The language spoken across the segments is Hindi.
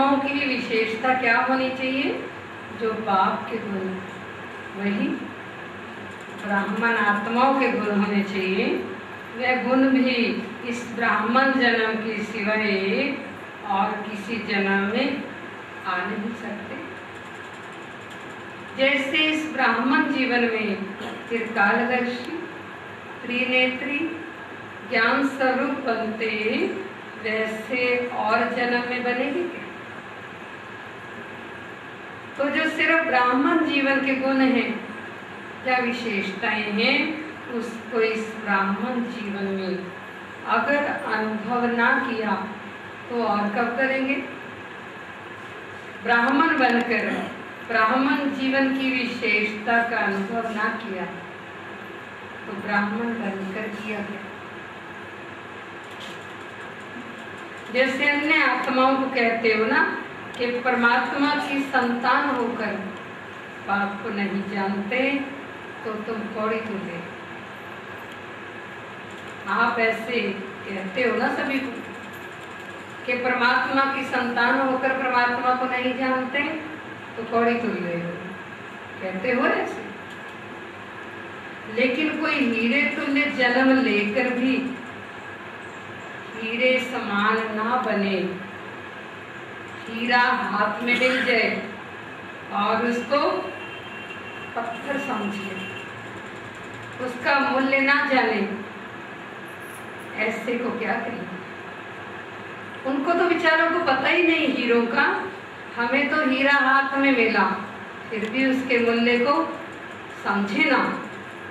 आत्माओं की विशेषता क्या होनी चाहिए? जो बाप के गुण, वही ब्राह्मण आत्माओं के गुण होने चाहिए। वह गुण भी इस ब्राह्मण जन्म के सिवाय और किसी जन्म में आ नहीं सकते। जैसे इस ब्राह्मण जीवन में त्रिकालदर्शी, त्रिनेत्री, ज्ञान स्वरूप बनते, वैसे और जन्म में बनेंगे क्या? तो जो सिर्फ ब्राह्मण जीवन के गुण हैं या विशेषताएं हैं, उसको इस ब्राह्मण जीवन में अगर अनुभव ना किया तो और कब करेंगे? ब्राह्मण बनकर ब्राह्मण जीवन की विशेषता का अनुभव ना किया तो ब्राह्मण बनकर किया गया। जैसे अन्य आत्माओं को कहते हो ना कि परमात्मा की संतान होकर बाप को नहीं जानते तो तुम कौड़ी तुले। आप ऐसे कहते हो ना सभी को कि परमात्मा की संतान होकर परमात्मा को नहीं जानते तो कौड़ी तुल रहे हो, कहते हो ऐसे। लेकिन कोई हीरे तुल्य जन्म लेकर भी हीरे समान ना बने, हीरा हाथ में मिल जाए और उसको पत्थर समझे, उसका मूल्य ना जाने, ऐसे को क्या करें? उनको तो बेचारों को पता ही नहीं हीरों का। हमें तो हीरा हाथ में मिला, फिर भी उसके मूल्य को समझे ना,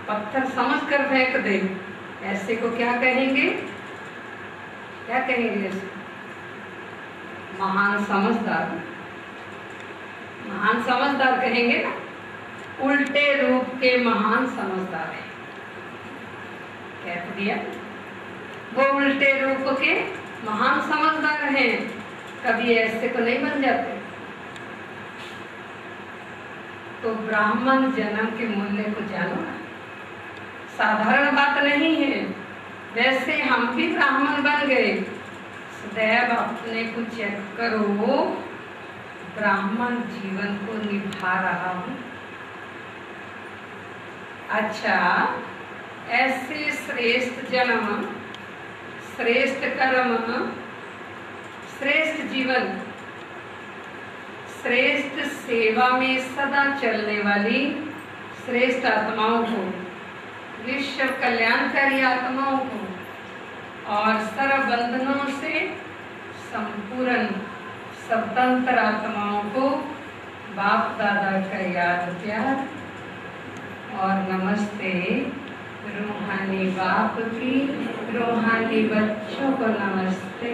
पत्थर समझ कर फेंक दे, ऐसे को क्या कहेंगे? क्या कहेंगे? महान समझदार, महान समझदार कहेंगे ना। उल्टे रूप के महान समझदार है, कह दिया। वो उल्टे रूप के महान समझदार हैं, कभी ऐसे तो नहीं बन जाते। तो ब्राह्मण जन्म के मूल्य को जानो ना, साधारण बात नहीं है। वैसे हम भी ब्राह्मण बन गए, सदैव अपने को चेक करो, ब्राह्मण जीवन को निभा रहा हूं। अच्छा, ऐसे श्रेष्ठ जन्म, श्रेष्ठ कर्म, श्रेष्ठ जीवन, श्रेष्ठ सेवा में सदा चलने वाली श्रेष्ठ आत्माओं को, विश्व कल्याणकारी आत्माओं को और सर्व बंधनों से संपूर्ण स्वतंत्र आत्माओं को बाप दादा का याद प्यार और नमस्ते। रूहानी बाप की रूहानी बच्चों को नमस्ते,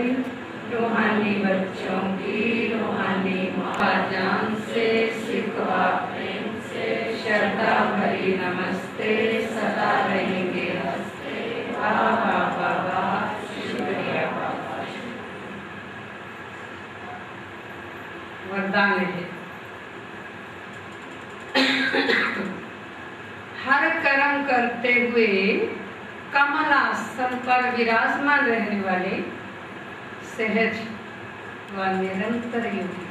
रूहानी बच्चों की रूहानी माँ-जान से सिखवा प्रेम से श्रद्धा भरी नमस्ते। सदा रहेंगे हंसते, बाबा बाबा शुक्रिया बाबा। वरदान है, हर कर्म करते हुए कमल आसन पर विराजमान रहने वाले सहज व निरंतर योगी।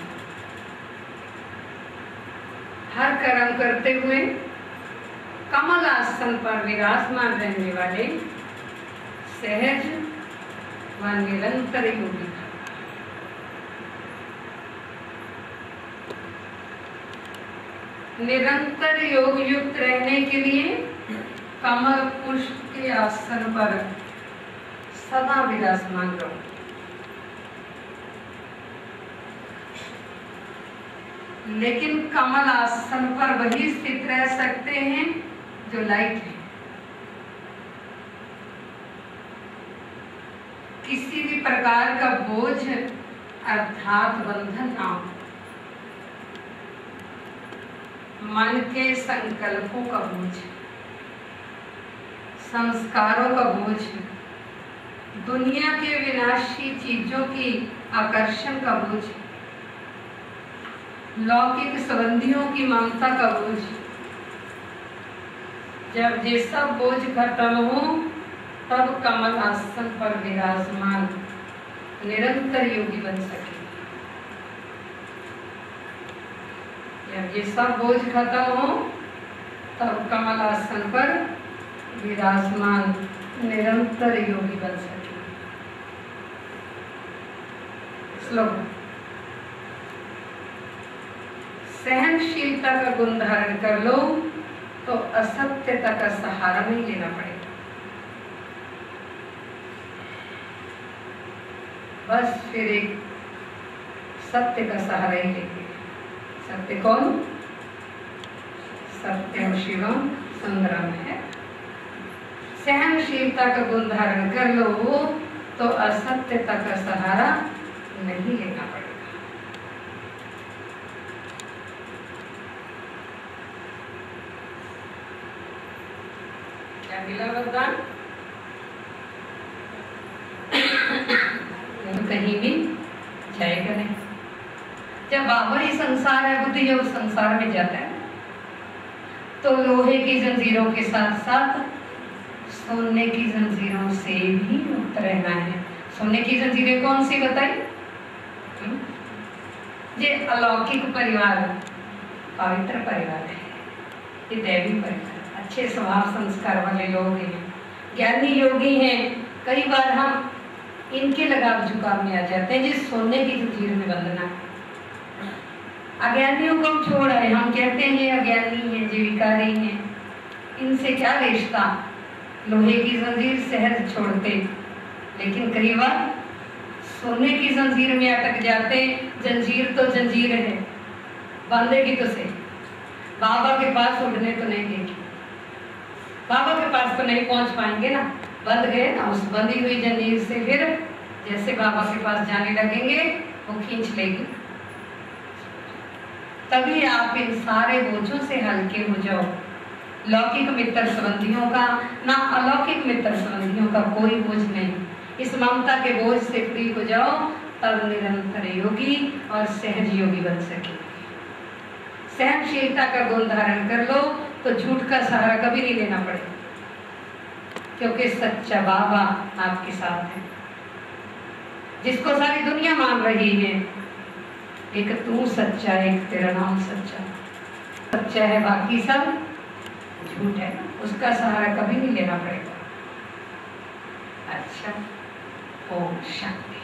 हर कर्म करते हुए कमल आसन पर विराजमान रहने वाले सहज व निरंतर योगी। निरंतर योग युक्त रहने के लिए कमल पुष्प के आसन पर सदा विराजमान रहो। लेकिन कमल आसन पर वही स्थित रह सकते हैं जो लाइट है। किसी भी प्रकार का बोझ अर्थात बंधन ना हो। मन के संकल्पों का बोझ, संस्कारों का बोझ, दुनिया के विनाशी चीजों की आकर्षण का बोझ, लौकिक संबंधियों की ममता का बोझ। जब ये सब बोझ खत्म हो तब कमल आसन पर विराजमान निरंतर योगी बन सके। जब ये सब बोझ खत्म हो तब कमल आसन पर विराजमान निरंतर योगी बन सके। श्लोक। सहनशीलता का गुण धारण कर लो तो असत्यता का सहारा नहीं लेना पड़ेगा। बस फिर एक सत्य का सहारा ही लेंगे। सत्य कौन? सत्यम शिवम सुंदरम है। सहनशीलता का गुण धारण कर लो तो असत्यता का सहारा नहीं लेना पड़ेगा। क्या मिला वरदान? कहीं भी जाएगा नहीं। जब बाबा ही संसार है, बुद्धि जब संसार में जाता है तो लोहे की जंजीरों के साथ साथ सोने की जंजीरों से भी मुक्त रहना है। सोने की जंजीरें कौन सी बताई? ये अलौकिक परिवार, पवित्र परिवार है, ये दैवी परिवार, अच्छे स्वभाव संस्कार वाले लोग हैं, ज्ञानी योगी हैं। कई बार हम इनके लगाव झुकाव में आ जाते हैं जिस सोने की जंजीर में बंधना है। अज्ञानियों को हम छोड़ आए, हम कहते हैं ये अज्ञानी हैं, जीविकारी हैं, इनसे क्या रिश्ता। लोहे की जंजीर सहज छोड़ते, लेकिन कई बार सोने की जंजीर में अटक जाते। जंजीर तो जंजीर है, बांधेगी तो सही, बाबा के पास उड़ने तो नहीं देगी, बाबा के पास तो नहीं पहुंच पाएंगे ना। बंध गए ना, उस बंधी हुई जंजीर से फिर जैसे बाबा के पास जाने लगेंगे वो खींच लेगी। तभी आप इन सारे बोझों से हल्के हो जाओ। लौकिक मित्र संबंधियों का ना अलौकिक मित्र संबंधियों का कोई बोझ नहीं। इस ममता के बोझ से फ्री हो जाओ, तब निरंतर योगी और सहज योगी बन सके। सहनशीलता का गुण धारण कर लो तो झूठ का सहारा कभी नहीं लेना पड़ेगा, क्योंकि सच्चा बाबा आपके साथ है, जिसको सारी दुनिया मान रही है। एक तू सच्चा, एक तेरा नाम सच्चा। सच्चा है, बाकी सब झूठ है, उसका सहारा कभी नहीं लेना पड़ेगा। अच्छा, ओम शांति।